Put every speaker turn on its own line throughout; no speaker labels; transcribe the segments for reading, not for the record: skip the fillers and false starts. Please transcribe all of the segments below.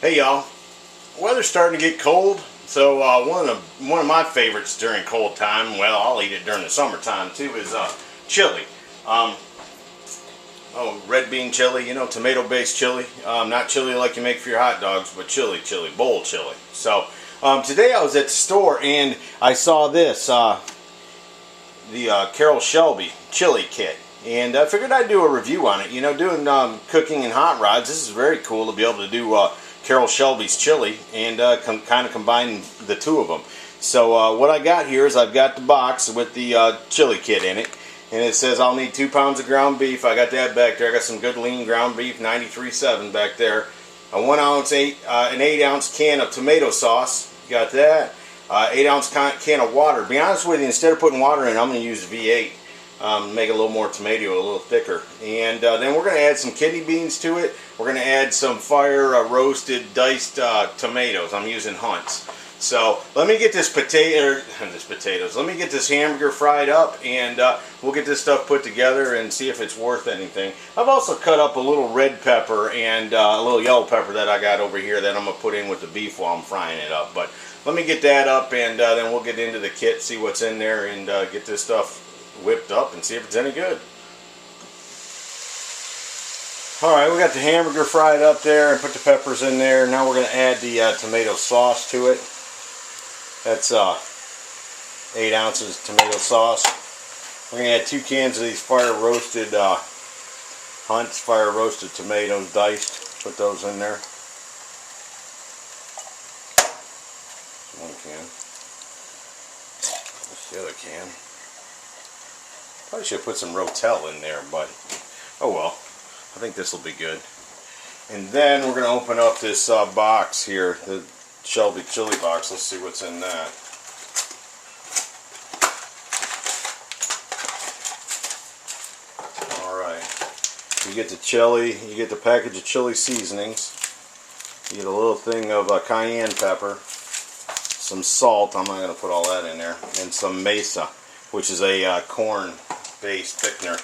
Hey y'all, weather's starting to get cold, so one of my favorites during cold time, well, I'll eat it during the summertime too, is chili. Red bean chili, you know, tomato-based chili. Not chili like you make for your hot dogs, but chili, bowl chili. So today I was at the store and I saw this, the Carol Shelby chili kit. And I figured I'd do a review on it. You know, doing cooking in hot rods, this is very cool to be able to do Carol Shelby's chili and kind of combine the two of them. So what I got here is I've got the box with the chili kit in it. And it says I'll need 2 pounds of ground beef. I got that back there. I got some good lean ground beef, 93.7 back there. A 1 ounce, an 8 ounce can of tomato sauce. Got that. 8 ounce can of water. To be honest with you, instead of putting water in, I'm going to use V8. Make it a little more tomato, a little thicker. And then we're going to add some kidney beans to it. We're going to add some fire roasted diced tomatoes. I'm using Hunt's. So let me get this let me get this hamburger fried up, and we'll get this stuff put together and see if it's worth anything. I've also cut up a little red pepper and a little yellow pepper that I got over here that I'm going to put in with the beef while I'm frying it up. But let me get that up, and then we'll get into the kit, see what's in there, and get this stuff whipped up and see if it's any good. Alright, we got the hamburger fried up there and put the peppers in there. Now we're going to add the tomato sauce to it. That's 8 ounces tomato sauce. We're going to add 2 cans of these fire roasted Hunt's fire roasted tomatoes diced. Put those in there. 1 can. What's the other can? Probably should have put some Rotel in there, but oh well. I think this will be good. And then we're going to open up this box here, the Shelby chili box. Let's see what's in that. Alright. You get the chili, you get the package of chili seasonings. You get a little thing of cayenne pepper, some salt, I'm not going to put all that in there, and some mesa, which is a corn-based thickener.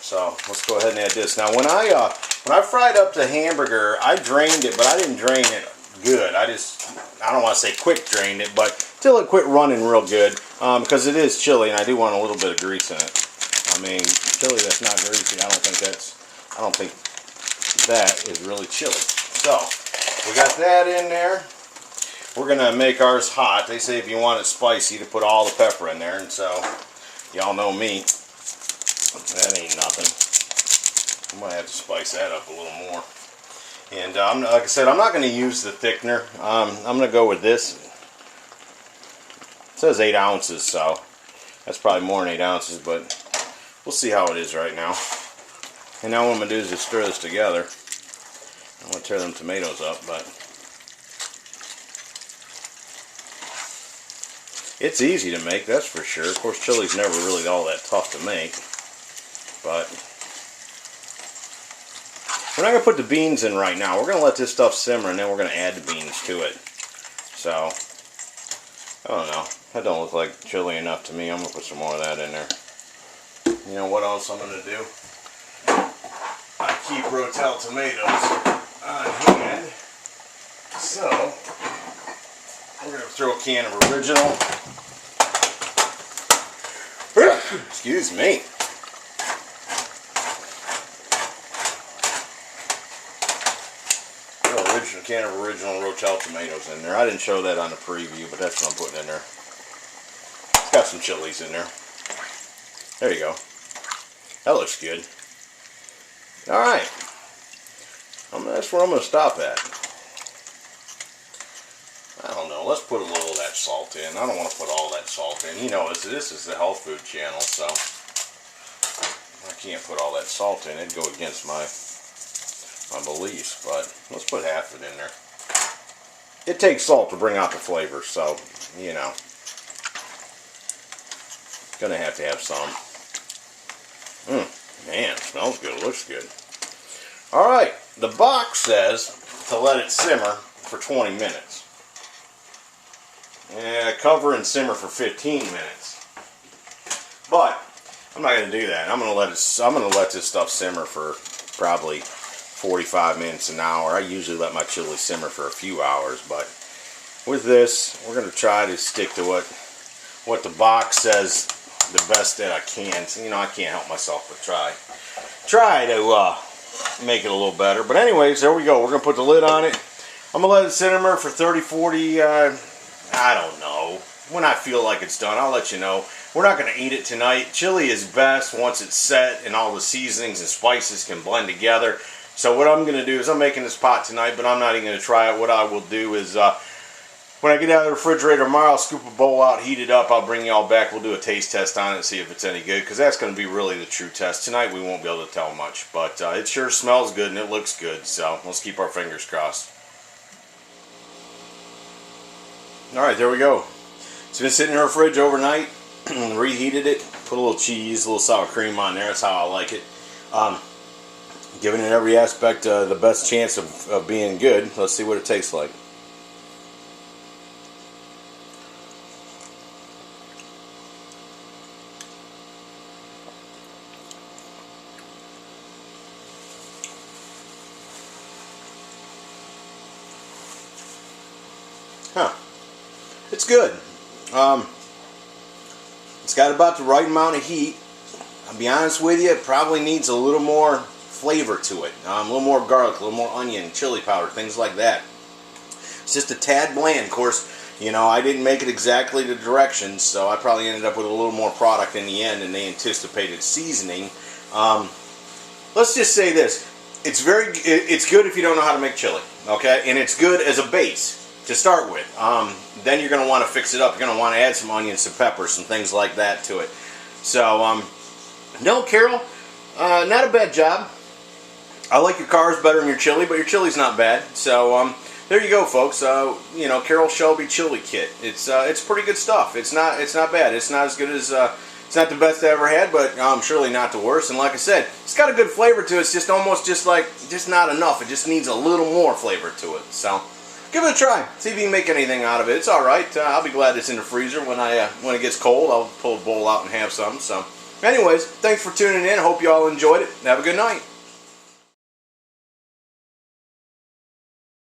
So let's go ahead and add this. Now when I fried up the hamburger, I drained it, but I didn't drain it good. I don't want to say quick drained it, but till it quit running real good, because it is chili and I do want a little bit of grease in it. I mean, chili that's not greasy, I don't think that is really chili. So we got that in there. We're gonna make ours hot. They say if you want it spicy to put all the pepper in there, and so y'all know me. That ain't nothing. I'm going to have to spice that up a little more. And like I said, I'm not going to use the thickener. I'm going to go with this. It says 8 ounces, so that's probably more than 8 ounces, but we'll see how it is right now. And now what I'm going to do is just stir this together. I'm going to tear them tomatoes up, but it's easy to make, that's for sure. Of course, chili's never really all that tough to make. But we're not going to put the beans in right now. We're going to let this stuff simmer, and then we're going to add the beans to it. So, I don't know. That don't look like chili enough to me. I'm going to put some more of that in there. You know what else I'm going to do? I keep Rotel tomatoes on hand. So, we're going to throw a can of original. Excuse me. Can of original Rotel tomatoes in there. I didn't show that on the preview, but that's what I'm putting in there. It's got some chilies in there. There you go. That looks good. Alright. That's where I'm going to stop at. I don't know. Let's put a little of that salt in. I don't want to put all that salt in. You know, this is the health food channel, so I can't put all that salt in. It'd go against my beliefs, but let's put half of it in there. It takes salt to bring out the flavor, so you know, gonna have to have some. Man, it smells good. It looks good. All right, the box says to let it simmer for 20 minutes. Yeah, cover and simmer for 15 minutes. But I'm not gonna do that. I'm gonna let this stuff simmer for probably 45 minutes, an hour. I usually let my chili simmer for a few hours, but with this, we're going to try to stick to what the box says the best that I can. So, you know, I can't help myself but try to make it a little better. But anyways, there we go. We're going to put the lid on it. I'm going to let it simmer for 30, 40, I don't know. When I feel like it's done, I'll let you know. We're not going to eat it tonight. Chili is best once it's set and all the seasonings and spices can blend together. So what I'm going to do is I'm making this pot tonight, but I'm not even going to try it. What I will do is when I get out of the refrigerator tomorrow, I'll scoop a bowl out, heat it up. I'll bring y'all back. We'll do a taste test on it and see if it's any good, because that's going to be really the true test. Tonight we won't be able to tell much, but it sure smells good and it looks good. So let's keep our fingers crossed. All right, there we go. It's been sitting in our fridge overnight. Reheated it, put a little cheese, a little sour cream on there. That's how I like it. Giving it every aspect the best chance of being good. Let's see what it tastes like. Huh. It's good. It's got about the right amount of heat. I'll be honest with you, it probably needs a little more flavor to it. A little more garlic, a little more onion, chili powder, things like that. It's just a tad bland. Of course, you know, I didn't make it exactly the directions, so I probably ended up with a little more product in the end than they anticipated seasoning. Let's just say this. It's good if you don't know how to make chili, okay? And it's good as a base to start with. Then you're going to want to fix it up. You're going to want to add some onions, some peppers, some things like that to it. So, no, Carol, not a bad job. I like your carbs better than your chili, but your chili's not bad. So, there you go, folks. You know, Carol Shelby chili kit. It's pretty good stuff. It's not bad. It's not as good as it's not the best I ever had, but surely not the worst. And like I said, it's got a good flavor to it. It's just almost just not enough. It just needs a little more flavor to it. So, give it a try. See if you can make anything out of it. It's all right. I'll be glad it's in the freezer when it gets cold. I'll pull a bowl out and have some. So, anyways, thanks for tuning in. I hope you all enjoyed it. Have a good night.